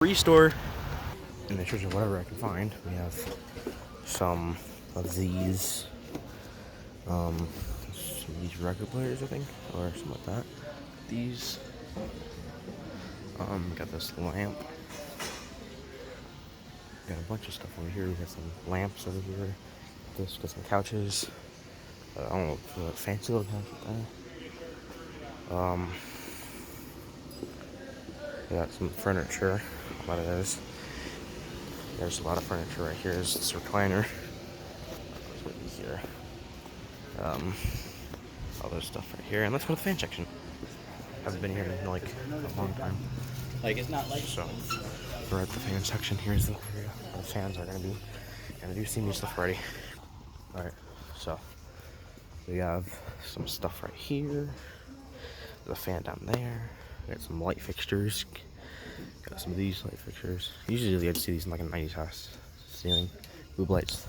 Restore. And it shows you whatever I can find. We have some of these, these record players, I think, or something like that. These, got this lamp. Got a bunch of stuff over here. We got some lamps over here. This got some couches. I don't know if it's a fancy little couch with that. We got some furniture. What it is. There's a lot of furniture right here. There's this recliner. Here. All this stuff right here. And let's go to the fan section. Haven't been here in like a long time. Like it's not like so. We're at the fan section. Here's the area where the fans are gonna be. And I do see new stuff already. All right. So we have some stuff right here. There's a fan down there. We got some light fixtures. Got some of these light fixtures. Usually I'd see these in like a 90s house. Ceiling, boob lights.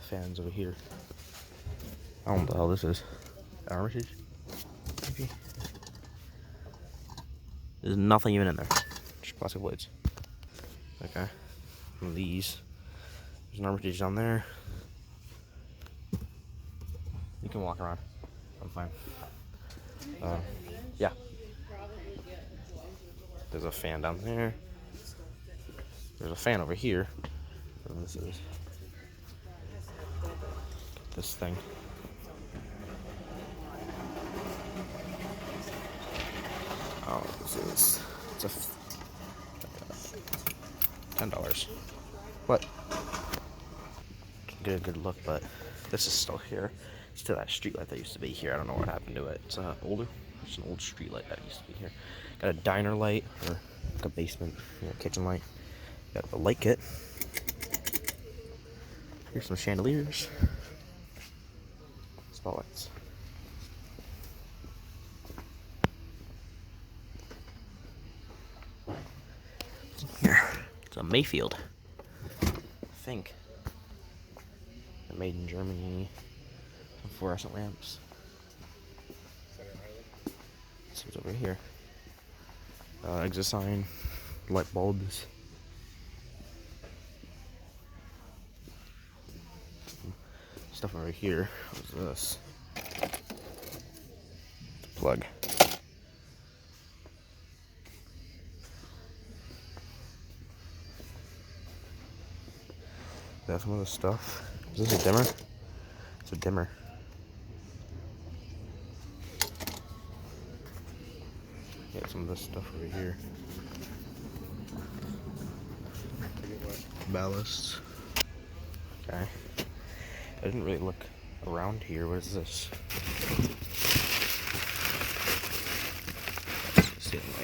Fans over here. I don't know what the hell this is. Armitage? Maybe? There's nothing even in there. Just plastic blades. Okay. And these. There's an Armitage down there. You can walk around. I'm fine. Yeah. There's a fan down there. There's a fan over here. What this is. This thing. Oh, this is. It's a $10. What? Get a good look, but this is still here. It's to that street light that used to be here. I don't know what happened to it. It's older. It's an old street light that used to be here. Got a diner light or like a basement, kitchen light. Got the light kit. Here's some chandeliers. Spotlights. Here, it's a Mayfield. I think. They're made in Germany. Some fluorescent lamps. This one's over here. Exit sign, light bulbs. Stuff over here. What's this? Plug. That's some of the stuff. Is this a dimmer? It's a dimmer. Yeah, some of this stuff over here. Ballasts. Okay. I didn't really look around here. What is this?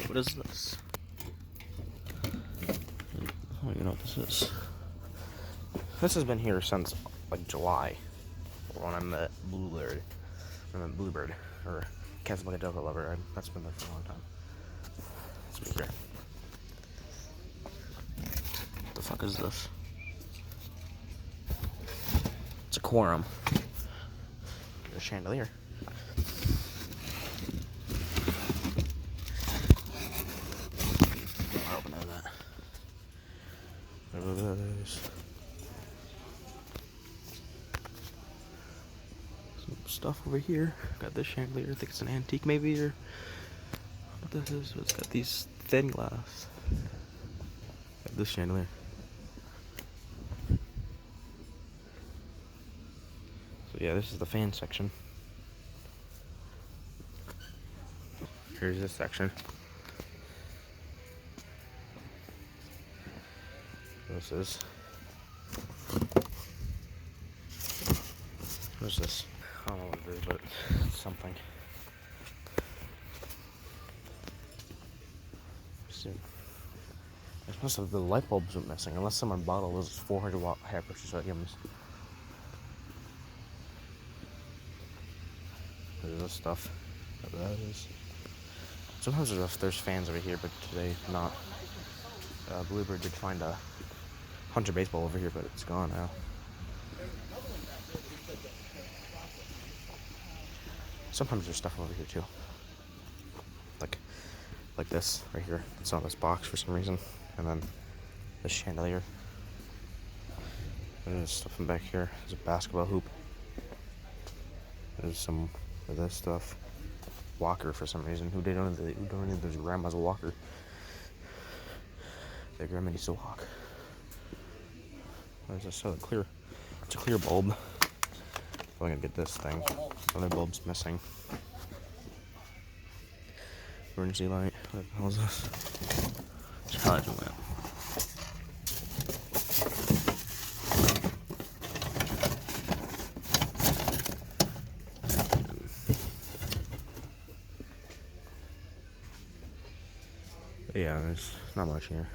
What is this? I don't even know what this is. This has been here since like July, when I met Bluebird. Or Casablanca Lover. That's been there for a long time. Let's be here. What the fuck is this? It's a quorum. A chandelier. I'll open that. Some stuff over here. Got this chandelier. I think it's an antique, maybe, or what this is. It's got these thin glass. Got this chandelier. So yeah, this is the fan section. Here's this section. This is. What's this? I don't know what it is, but it's something. It's must have the light bulbs went missing, unless someone bought all those 400-watt high pressure sodiums. There's this stuff. What that is. Sometimes there's fans over here, but today not. Bluebird did find a Hunter baseball over here, but it's gone now. Sometimes there's stuff over here too. Like like this right here. It's on this box for some reason. And then the chandelier. There's stuff in back here. There's a basketball hoop. There's some of this stuff. Walker for some reason. Who donated their grandma's a walker? Their grandma needs to walk. There's this clear. It's a clear bulb. I'm gonna get this thing. Other bulb's missing. Emergency light. What the hell is this? Halogen lamp. Yeah, there's not much here.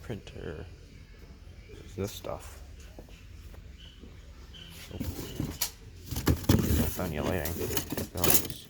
Printer. There's this stuff. Oh. Can't find any lighting. No, it's